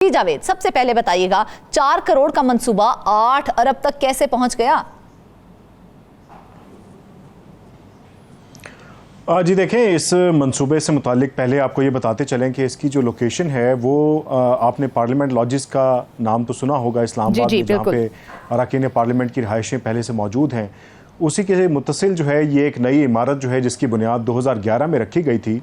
जी जावेद, सबसे पहले बताइएगा 4 करोड़ का मंसूबा 8 अरब तक कैसे पहुंच गया? जी देखें, इस मंसूबे से मुतालिक पहले आपको ये बताते चलें कि इसकी जो लोकेशन है वो आपने पार्लियामेंट लॉजिस का नाम तो सुना होगा इस्लामाबाद में, जहाँ पे अरकान पार्लियामेंट की रिहाइशें पहले से मौजूद हैं। उसी के मुतसिल जो है ये एक नई इमारत जो है जिसकी बुनियाद 2011 में रखी गई थी,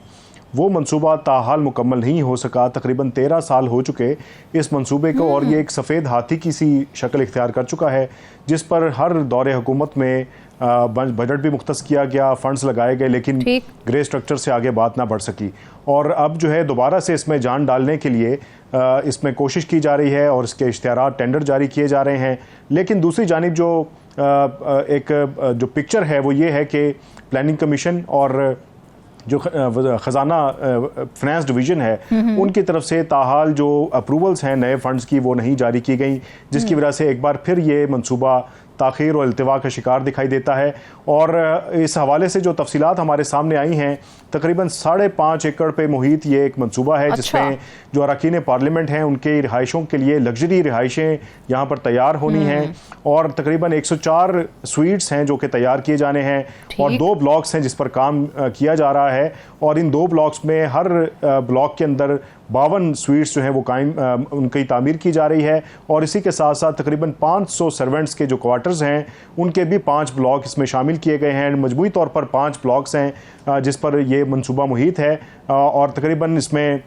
वो मंसूबा ताहाल मुकम्मल नहीं हो सका। तकरीबन 13 साल हो चुके इस मंसूबे को और ये एक सफ़ेद हाथी की सी शक्ल इख्तियार कर चुका है, जिस पर हर दौरे हुकूमत में बजट भी मुख्तस किया गया, फंड्स लगाए गए, लेकिन ग्रे स्ट्रक्चर से आगे बात ना बढ़ सकी। और अब जो है दोबारा से इसमें जान डालने के लिए इसमें कोशिश की जा रही है और इसके इश्तिहार टेंडर जारी किए जा रहे हैं। लेकिन दूसरी जानिब जो पिक्चर है वो ये है कि प्लानिंग कमीशन और जो ख़जाना फाइनेंस डिवीज़न है उनकी तरफ से ताहाल जो अप्रूवल्स हैं नए फंड्स की वो नहीं जारी की गई, जिसकी वजह से एक बार फिर ये मंसूबा ताख़ीर और इल्तिवा का शिकार दिखाई देता है। और इस हवाले से जो तफसीलात हमारे सामने आई हैं, तकरीबन 5.5 एकड़ पे मुहित ये एक मंसूबा है जिसमें जो अरकान पार्लियामेंट हैं उनके रिहाइशों के लिए लग्जरी रिहाइशें यहाँ पर तैयार होनी हैं और तकरीबन 104 स्वीट्स हैं जो कि तैयार किए जाने हैं और 2 ब्लॉक्स हैं जिस पर काम किया जा रहा है। और इन 2 ब्लॉक्स में हर ब्लॉक के अंदर 52 स्वीट्स जो हैं वो उनकी तामीर की जा रही है और इसी के साथ साथ तकरीबन 500 सर्वेंट्स के जो क्वार्टर्स हैं उनके भी 5 ब्लॉक इसमें शामिल किए गए हैं। मजमूई तौर पर 5 ब्लॉक्स हैं जिस पर ये मंसूबा मुहित है और तकरीबन इसमें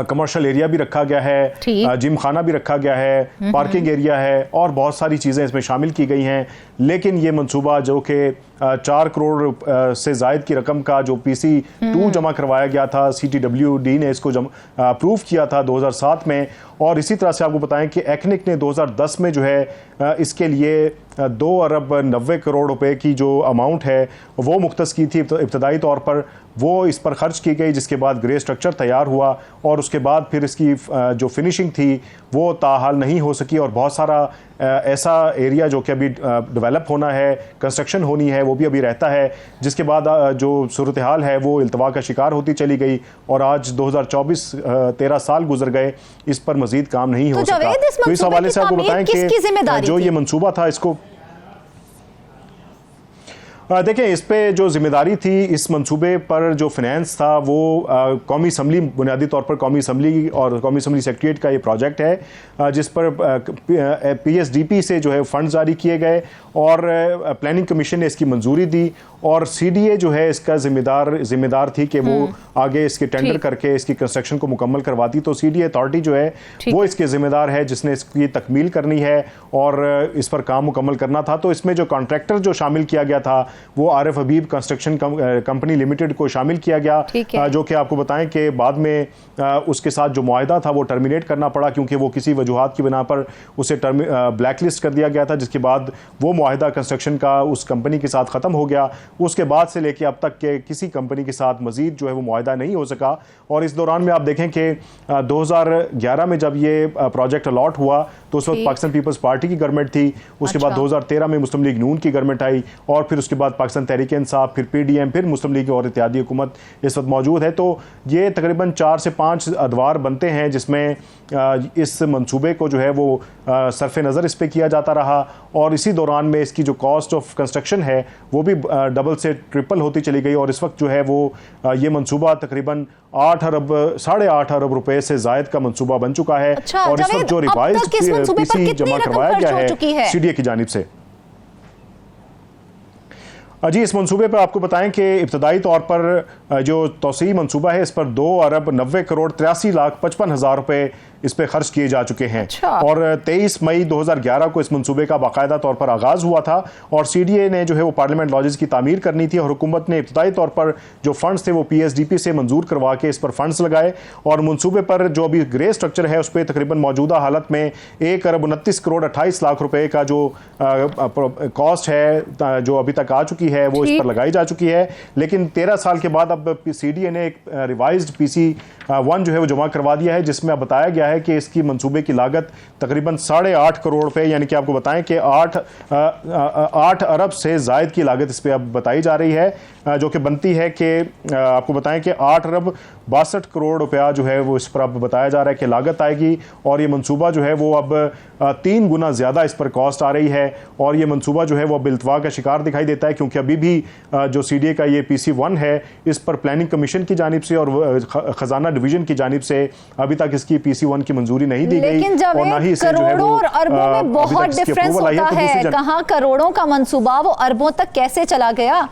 कमर्शियल एरिया भी रखा गया है, जिम खाना भी रखा गया है, पार्किंग एरिया है और बहुत सारी चीज़ें इसमें शामिल की गई हैं। लेकिन ये मंसूबा जो कि 4 करोड़ से ज़ायद की रकम का जो PC2 जमा करवाया गया था, CTWD ने इसको अप्रूव किया था 2007 में। और इसी तरह से आपको बताएं कि एक्निक ने 2010 में जो है इसके लिए 2 अरब 90 करोड़ रुपए की जो अमाउंट है वो मुख्तस की थी इब्तदाई तौर पर, वो इस पर खर्च की गई, जिसके बाद ग्रे स्ट्रक्चर तैयार हुआ और उसके बाद फिर इसकी जो फिनिशिंग थी वो ताहाल नहीं हो सकी और बहुत सारा ऐसा एरिया जो कि अभी डेवलप होना है, कंस्ट्रक्शन होनी है, वो भी अभी रहता है, जिसके बाद जो सूरत हाल है वो इल्तवा का शिकार होती चली गई और आज 2024 13 साल गुजर गए, इस पर मजीद काम नहीं हो सका। तो इस हवाले से आपको बताएं कि जो ये मंसूबा था इसको देखें, इस पे जो जिम्मेदारी थी इस मंसूबे पर जो फाइनेंस था वो कौमी असम्बली, बुनियादी तौर पर कौमी असम्बली और कौमी असम्बली सेक्रेटरीट का ये प्रोजेक्ट है जिस पर PSDP से जो है फंड जारी किए गए और प्लानिंग कमीशन ने इसकी मंजूरी दी और CDA जो है इसका जिम्मेदार थी कि वो आगे इसके टेंडर करके इसकी कंस्ट्रक्शन को मुकम्मल करवाती। तो CDA अथॉरिटी जो है वो इसके जिम्मेदार है जिसने इसकी तकमील करनी है और इस पर काम मुकम्मल करना था। तो इसमें जो कॉन्ट्रैक्टर जो शामिल किया गया था वो आरिफ हबीब कंस्ट्रक्शन कंपनी लिमिटेड को शामिल किया गया, जो कि आपको बताएं कि बाद में उसके साथ जो मुआहदा था वो टर्मिनेट करना पड़ा क्योंकि वो किसी वजूहात की बिना पर उसे ब्लैकलिस्ट कर दिया गया था, जिसके बाद वो मुआहदा कंस्ट्रक्शन का उस कंपनी के साथ ख़त्म हो गया। उसके बाद से लेके अब तक के किसी कंपनी के साथ मजीद जो है वो मुआहदा नहीं हो सका। और इस दौरान में आप देखें कि 2011 में जब ये प्रोजेक्ट अलॉट हुआ तो उस वक्त पाकिस्तान पीपल्स पार्टी की गवर्नमेंट थी, उसके बाद 2013 में मुस्लिम लीग नून की गवर्नमेंट आई और फिर उसके बाद पाकिस्तान तहरीक इंसाफ, फिर PDM, फिर मुस्लिम लीग और इत्तेहादी हुकूमत इस वक्त मौजूद है। तो ये तकरीबन 4 से 5 अदवार बनते हैं जिसमें इस मंसूबे को जो है वो सरफ नज़र इस पर किया जाता रहा और इसी दौरान में इसकी जो कॉस्ट ऑफ कंस्ट्रक्शन है वो भी डबल से ट्रिपल होती चली गई और इस वक्त जो है वो ये मंसूबा तकरीबन 8.5 अरब रुपए से जायद का मंसूबा बन चुका है। और इस वक्त जो रिवाइज्ड PC जमा करवाया गया है CDA की जानिब से, जी इस मंसूबे पर आपको बताएं कि इब्तदाई तौर पर जो तौसीई मंसूबा है इस पर 2 अरब 90 करोड़ 83 लाख 55 हज़ार रुपए इस पे खर्च किए जा चुके हैं। और 23 मई 2011 को इस मंसूबे का बाकायदा तौर पर आगाज़ हुआ था और CDA ने जो है वो पार्लियामेंट लॉजिस की तामीर करनी थी और हुकूमत ने इब्तदाई तौर पर जो फंड्स थे वो PSDP से मंजूर करवा के इस पर फंड्स लगाए और मंसूबे पर जो अभी ग्रे स्ट्रक्चर है उस पर तकरीबन मौजूदा हालत में 1 अरब 29 करोड़ 28 लाख रुपए का जो कॉस्ट है जो अभी तक आ चुकी है वो इस पर लगाई जा चुकी है। लेकिन 13 साल के बाद अब CDA ने एक रिवाइज्ड PC1 जो है वो जमा करवा दिया है जिसमें बताया गया है कि इसकी मंसूबे की लागत तकरीबन 8.5 करोड़ रुपए, यानी कि आपको बताएं कि 8 अरब से जायद की लागत इस पे अब बताई जा रही है। जो कि बनती है कि आपको बताएं कि 8 अरब 62 करोड़ रुपया जो है वो इस पर अब बताया जा रहा है कि लागत आएगी, और ये मंसूबा जो है वो अब 3 गुना ज़्यादा इस पर कॉस्ट आ रही है, और ये मंसूबा जो है वो अब इल्तवा का शिकार दिखाई देता है, क्योंकि अभी भी जो CDA का ये PC1 है इस पर प्लानिंग कमीशन की जानिब से और खजाना डिवीजन की जानिब से अभी तक इसकी PC1 की मंजूरी नहीं दी गई, और ना ही इसे जो है वो करोड़ों और अरबों में बहुत डिफरेंस होता है। कहाँ करोड़ों का मंसूबा वो अरबों तक कैसे चला गया?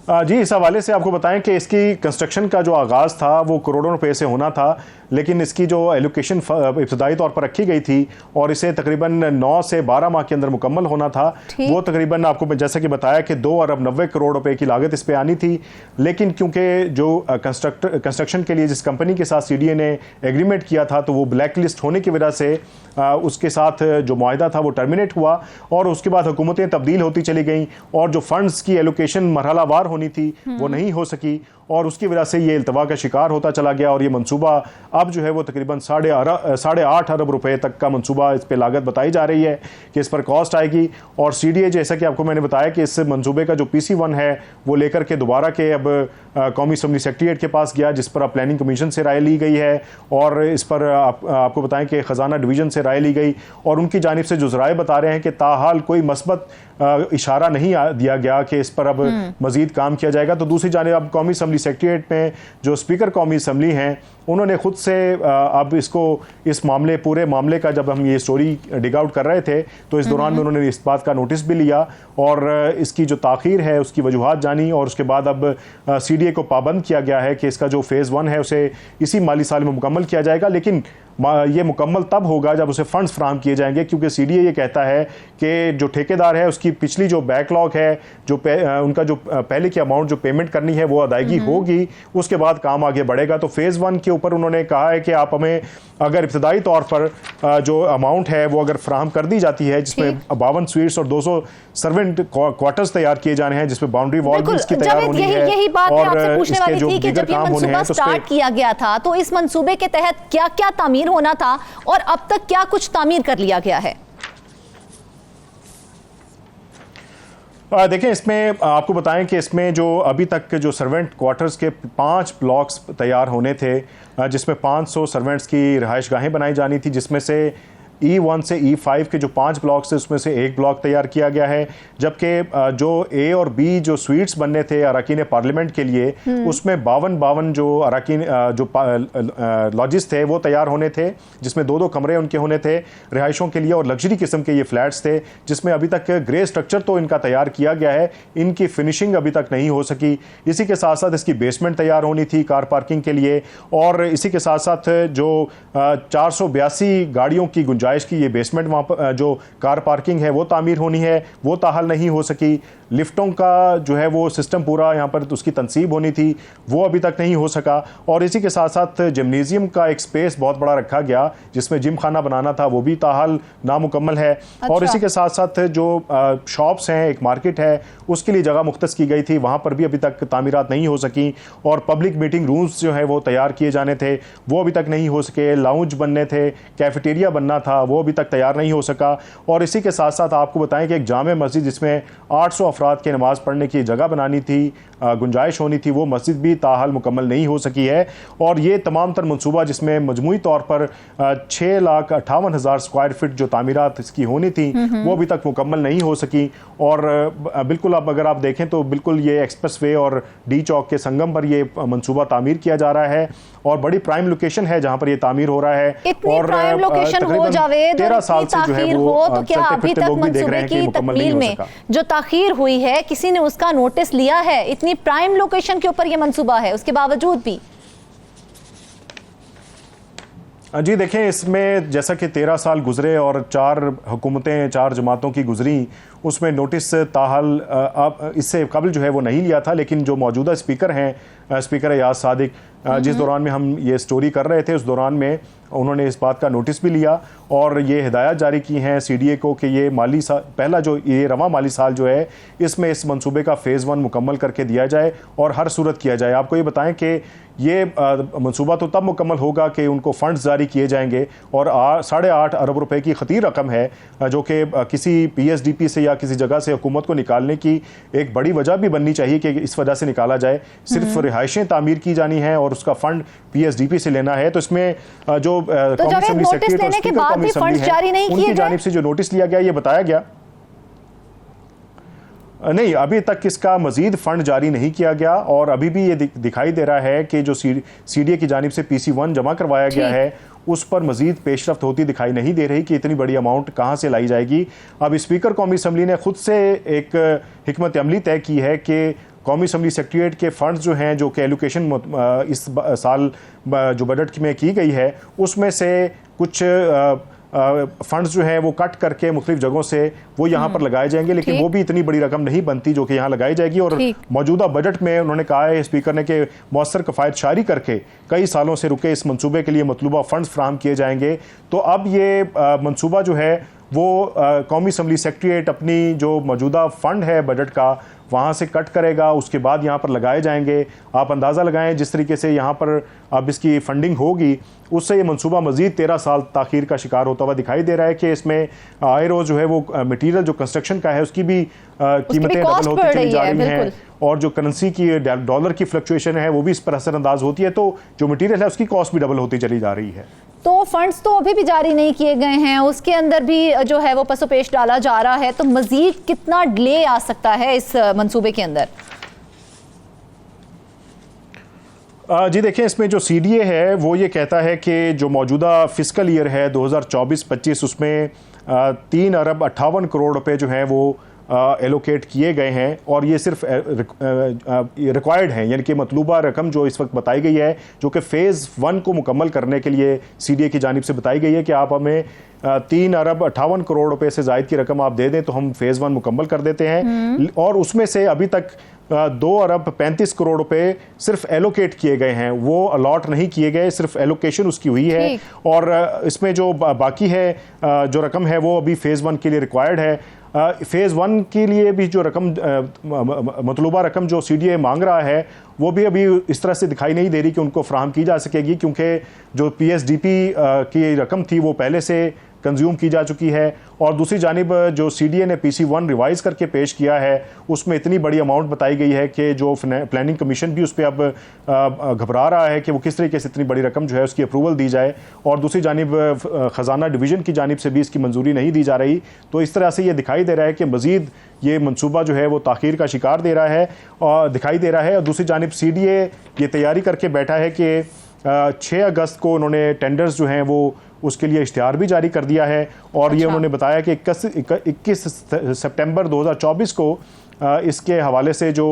जी, इस हवाले से आपको बताएं कि इसकी कंस्ट्रक्शन का जो आगाज़ था वो करोड़ों रुपए से होना था, लेकिन इसकी जो एलोकेशन इब्तदाई तौर पर रखी गई थी और इसे तकरीबन 9 से 12 माह के अंदर मुकम्मल होना था, वो तकरीबन आपको जैसा कि बताया कि 2 अरब 90 करोड़ रुपए की लागत इस पे आनी थी। लेकिन क्योंकि जो कंस्ट्रक्शन के लिए जिस कंपनी के साथ CDA ने एग्रीमेंट किया था तो वो ब्लैक लिस्ट होने की वजह से उसके साथ जो मुआहदा था वो टर्मिनेट हुआ, और उसके बाद हुकूमतें तब्दील होती चली गईं, और जो फंड्स की एलोकेशन मरहलावार होनी थी वो नहीं हो सकी, और उसकी वजह से ये इल्तवा का शिकार होता चला गया। और ये मंसूबा अब जो है वो तकरीबन 8.5 अरब रुपए तक का मंसूबा इस पे लागत बताई जा रही है कि इस पर कॉस्ट आएगी। और CDA जैसा कि आपको मैंने बताया कि इस मंसूबे का जो PC1 है वो लेकर के दोबारा के अब कौमी असम्बली सेक्रेटेरिएट के पास गया, जिस पर अब प्लानिंग कमीशन से राय ली गई है, और इस पर आपको बताएं कि खजाना डिवीज़न से राय ली गई, और उनकी जानिब से जो ज़राए बता रहे हैं कि ताहाल कोई मस्बत इशारा नहीं दिया गया कि इस पर अब मजीद काम किया जाएगा। तो दूसरी जानिब अब कौमी असम्बली सेक्रेटेरिएट में जो स्पीकर कौमी असम्बली हैं उन्होंने खुद से अब इस पूरे मामले का जब हम ये स्टोरी डिग आउट कर रहे थे तो इस दौरान में उन्होंने इस बात का नोटिस भी लिया और इसकी जो ताख़ीर है उसकी वजूहात जानी, और उसके बाद अब CDA को पाबंद किया गया है कि इसका जो फेज़ 1 है उसे इसी माली साल में मुकम्मल किया जाएगा, लेकिन ये मुकम्मल तब होगा जब उसे फंड्स फराहम किए जाएंगे, क्योंकि CDA ये कहता है कि जो ठेकेदार है उसकी पिछली जो बैकलॉग है, जो उनका जो पहले की अमाउंट जो पेमेंट करनी है वो अदायगी होगी, उसके बाद काम आगे बढ़ेगा। तो फेज़ 1 के ऊपर उन्होंने कहा है कि आप हमें अगर इब्तदाई तौर पर जो अमाउंट है वो अगर फराहम कर दी जाती है, जिसमें 52 स्वीट्स और 200 सर्वेंट क्वार्टर्स तैयार किए जाने हैं, जिसमें बाउंड्री वॉल भी इसकी तैयार होनी है, यही बात मैं आपसे पूछने वाली थी कि जब ये मंसूबा तो स्टार्ट किया गया था तो इस मंसूबे के तहत क्या क्या तामीर होना था और अब तक क्या कुछ तामीर कर लिया गया है? देखें, इसमें आपको बताएं कि इसमें जो अभी तक जो सर्वेंट क्वार्टर्स के 5 ब्लॉक्स तैयार होने थे, जिसमें 500 सर्वेंट्स की रिहाइश गाहें बनाई जानी थी, जिसमें से E1 से E5 के जो 5 ब्लॉक्स थे उसमें से 1 ब्लॉक तैयार किया गया है, जबकि जो A और B जो स्वीट्स बनने थे अरकान पार्लियामेंट के लिए उसमें 52 जो अरकान जो लॉजिस थे वो तैयार होने थे, जिसमें 2-2 कमरे उनके होने थे रिहाइशों के लिए, और लग्जरी किस्म के ये फ्लैट्स थे, जिसमें अभी तक ग्रे स्ट्रक्चर तो इनका तैयार किया गया है, इनकी फिनिशिंग अभी तक नहीं हो सकी। इसी के साथ साथ इसकी बेसमेंट तैयार होनी थी कार पार्किंग के लिए, और इसी के साथ साथ जो 482 गाड़ियों की गुंजाइश की ये बेसमेंट वहाँ पर जो कार पार्किंग है वो तामीर होनी है, वो ताहाल नहीं हो सकी। लिफ्टों का जो है वो सिस्टम पूरा यहाँ पर उसकी तनसीब होनी थी, वो अभी तक नहीं हो सका। और इसी के साथ साथ जिम्नेजियम का एक स्पेस बहुत बड़ा रखा गया जिसमें जिम खाना बनाना था, वो भी ताहाल नामुकम्मल है। अच्छा। और इसी के साथ साथ जो शॉप्स हैं, एक मार्केट है, उसके लिए जगह मुख्तस की गई थी, वहाँ पर भी अभी तक तामीरात नहीं हो सकी। और पब्लिक मीटिंग रूम्स जो है वो तैयार किए जाने थे, वो अभी तक नहीं हो सके। लाउंज बनने थे, कैफेटेरिया बनना था, वो अभी तक तैयार नहीं हो सका। और इसी के साथ साथ आपको बताएं कि एक जामे मस्जिद जिसमें 800 अफराद के नमाज़ पढ़ने की जगह बनानी थी, गुंजाइश होनी थी, वो मस्जिद भी ताहाल मुकम्मल नहीं हो सकी है। और ये तमाम तर मनसूबा जिसमें मजमूई तौर पर 6,58,000 स्क्वायर फीट जो तामीरात इसकी होनी थी वो अभी तक मुकम्मल नहीं हो सकी। और बिल्कुल अब अगर आप देखें तो बिल्कुल ये एक्सप्रेस वे और डी चौक के संगम पर ये मनसूबा तामीर किया जा रहा है, और बड़ी प्राइम लोकेशन है जहाँ पर ये तामीर हो रहा है। और प्राइम लोकेशन हो जावेद, 13 साल से जो है वो तो क्या अभी तक मंसूबे की तकमील में जो ताखीर हुई है किसी ने उसका नोटिस लिया है? इतनी प्राइम लोकेशन के ऊपर ये मंसूबा है, उसके बावजूद भी। जी देखें, इसमें जैसा कि 13 साल गुजरे और 4 हुकूमतें 4 जमातों की गुजरी, उसमें नोटिस ताहाल इससे कबल जो है वो नहीं लिया था। लेकिन जो मौजूदा स्पीकर हैं, स्पीकर एयाज सादिक, जिस दौरान में हम ये स्टोरी कर रहे थे उस दौरान में उन्होंने इस बात का नोटिस भी लिया और ये हिदायत जारी की हैं CDA को कि ये माली साल पहला जो ये रवा माली साल जो है इसमें इस मंसूबे का फेज़ 1 मुकम्मल करके दिया जाए और हर सूरत किया जाए। आपको ये बताएं कि ये मंसूबा तो तब मुकम्मल होगा कि उनको फंड्स जारी किए जाएंगे और 8.5 अरब रुपए की खतीर रकम है जो कि किसी PSDP से या किसी जगह से हुकूमत को निकालने की एक बड़ी वजह भी बननी चाहिए कि इस वजह से निकाला जाए। सिर्फ रिहाइशें तामीर की जानी है और उसका फंड PSDP से लेना है। तो इसमें जो कौमी असेंबली सेक्रेटरी और स्पीकर कौमी असेंबली है उनकी जानिब से जो नोटिस लिया गया, ये बताया गया नहीं, अभी तक इसका मजीद फंड जारी नहीं किया गया और अभी भी ये दिखाई दे रहा है कि जो CDA की जानिब से PC1 जमा करवाया गया है उस पर मजीद पेशरफ्त होती दिखाई नहीं दे रही कि इतनी बड़ी अमाउंट कहाँ से लाई जाएगी। अब स्पीकर कौमी असेंबली ने खुद से एक हिकमत अमली तय की है कि कौमी असेंबली सेक्रेटरीट के फंड्स जो हैं, जो कि एलोकेशन इस साल जो बजट में की गई है उसमें से कुछ फंड्स जो है वो कट करके मुख्तलिफ जगहों से वो यहाँ पर लगाए जाएंगे, लेकिन वो भी इतनी बड़ी रकम नहीं बनती जो कि यहाँ लगाई जाएगी। और मौजूदा बजट में उन्होंने कहा है स्पीकर ने कि मौसर कफ़ायत शारी करके कई सालों से रुके इस मंसूबे के लिए मतलूबा फंड्स फ्राहम किए जाएंगे। तो अब ये मंसूबा जो है वो कौमी असेंबली सेक्रेटरीट अपनी जो मौजूदा फंड है बजट का वहाँ से कट करेगा, उसके बाद यहाँ पर लगाए जाएंगे। आप अंदाज़ा लगाएं जिस तरीके से यहाँ पर अब इसकी फंडिंग होगी उससे ये मंसूबा मज़ीद 13 साल ताख़ीर का शिकार होता हुआ दिखाई दे रहा है कि इसमें आए रोज़ जो है वो मटीरियल जो कंस्ट्रक्शन का है उसकी भी कीमतें डबल होती चली जा रही हैं और जो करेंसी की डॉलर की फ्लक्चुएशन है वो भी इस पर असरअंदाज होती है। तो जो मटीरियल है उसकी कॉस्ट भी डबल होती चली जा रही है। तो फंड्स तो अभी भी जारी नहीं किए गए हैं, उसके अंदर भी जो है वो पसोपेश डाला जा रहा है, तो मजीद कितना डिले आ सकता है इस मंसूबे के अंदर? जी देखें, इसमें जो CDA है वो ये कहता है कि जो मौजूदा फिस्कल ईयर है 2024-25 उसमें 3 अरब 58 करोड़ रुपए जो हैं वो एलोकेट किए गए हैं और ये सिर्फ रिक्वायर्ड हैं, यानी कि मतलूबा रकम जो इस वक्त बताई गई है जो कि फ़ेज़ 1 को मुकम्मल करने के लिए CDA की जानिब से बताई गई है कि आप हमें 3 अरब 58 करोड़ रुपए से ज़ायद की रकम आप दे दें तो हम फ़ेज़ 1 मुकम्मल कर देते हैं। और उसमें से अभी तक 2 अरब 35 करोड़ रुपए सिर्फ एलोकेट किए गए हैं, वो अलॉट नहीं किए गए, सिर्फ एलोकेशन उसकी हुई है। और इसमें जो बाकी है जो रकम है वो अभी फ़ेज़ 1 के लिए रिक्वायर्ड है। फ़ेज़ 1 के लिए भी जो रकम मतलूबा रकम जो CDA मांग रहा है वो भी अभी इस तरह से दिखाई नहीं दे रही कि उनको फ्राहम की जा सकेगी, क्योंकि जो PSDP की रकम थी वो पहले से कंज्यूम की जा चुकी है। और दूसरी जानिब जो CDA ने PC1 रिवाइज़ करके पेश किया है उसमें इतनी बड़ी अमाउंट बताई गई है कि जो प्लानिंग कमीशन भी उस पर अब घबरा रहा है कि वो किस तरीके से इतनी बड़ी रकम जो है उसकी अप्रूवल दी जाए। और दूसरी जानिब ख़जाना डिवीज़न की जानिब से भी इसकी मंजूरी नहीं दी जा रही। तो इस तरह से ये दिखाई दे रहा है कि मज़ीद ये मनसूबा जो है वो ताख़ीर का शिकार दे रहा है और दिखाई दे रहा है। और दूसरी जानिब CDA ये तैयारी करके बैठा है कि 6 अगस्त को उन्होंने टेंडर्स जो हैं वो उसके लिए इश्तिहार भी जारी कर दिया है। और ये उन्होंने बताया कि 21 सितंबर 2024 को इसके हवाले से जो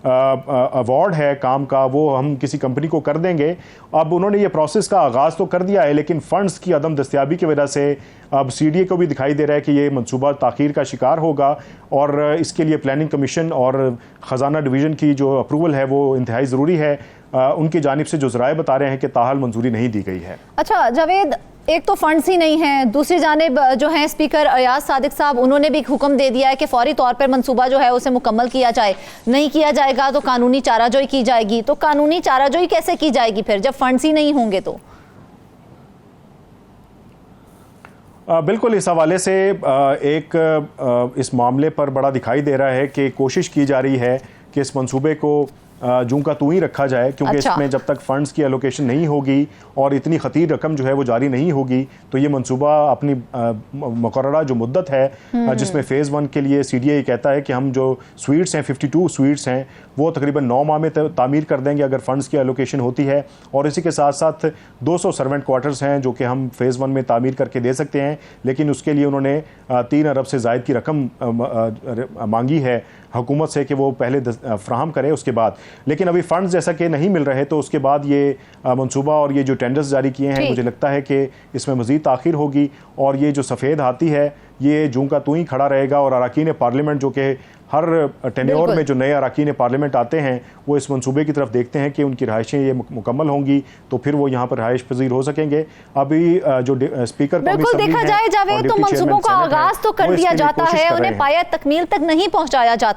अवार्ड है काम का वो हम किसी कंपनी को कर देंगे। अब उन्होंने ये प्रोसेस का आगाज़ तो कर दिया है, लेकिन फ़ंड्स की अदम दस्तयाबी की वजह से अब CDA को भी दिखाई दे रहा है कि ये मंसूबा ताख़ीर का शिकार होगा और इसके लिए प्लानिंग कमीशन और ख़जाना डिवीज़न की जो अप्रूवल है वो इंतहाई ज़रूरी है। उनकी जानिब से जो ज़राए बता रहे हैं कि ताहाल मंजूरी नहीं दी गई है। अच्छा जावेद, एक तो फंड्स ही नहीं है, दूसरी जानिब जो है स्पीकर अयाज सादिक साहब उन्होंने भी हुक्म दे दिया है कि फौरी तौर पर मंसूबा जो है उसे मुकम्मल किया जाए, नहीं किया जाएगा तो कानूनी चाराजोई की जाएगी। तो कानूनी चाराजोई कैसे की जाएगी फिर जब फंड्स ही नहीं होंगे? तो बिल्कुल इस हवाले से एक इस मामले पर बड़ा दिखाई दे रहा है कि कोशिश की जा रही है कि इस मंसूबे को जूं का तू ही रखा जाए, क्योंकि इसमें जब तक फंड्स की एलोकेशन नहीं होगी और इतनी खतीर रकम जो है वो जारी नहीं होगी तो ये मंसूबा अपनी मुकर्ररा जो मुद्दत है जिसमें फ़ेज़ 1 के लिए CDA कहता है कि हम जो स्वीट्स हैं 52 स्वीट्स हैं वो तकरीबन 9 माह में तामीर कर देंगे अगर फंड्स की एलोकेशन होती है। और इसी के साथ साथ 200 सर्वेंट क्वार्टर्स हैं जो कि हम फ़ेज़ 1 में तामीर करके दे सकते हैं, लेकिन उसके लिए उन्होंने 3 अरब से ज़ायद की रकम मांगी है हुकूमत से कि वो पहले फ्राहम करे उसके बाद। लेकिन अभी फ़ंड्स जैसा कि नहीं मिल रहे तो उसके बाद ये मंसूबा और ये जो टेंडर्स जारी किए हैं मुझे लगता है कि इसमें मज़ीद ताख़ीर होगी और ये जो सफ़ेद हाथी है ये जूं का तू ही खड़ा रहेगा। और अरकान पार्लियामेंट जो कि हर टेन्योर में जो नए अरकान पार्लियामेंट आते हैं वो इस मंसूबे की तरफ देखते हैं कि उनकी रहायशें ये मुकम्मल होंगी तो फिर वो यहाँ पर रहायश पजीर हो सकेंगे। अभी जो स्पीकर बिल्कुल देखा जाए जावेद तो मंसूबों का आगाज़ तो कर दिया जाता है, उन्हें पाया तकमील तक नहीं पहुँचाया जाता है।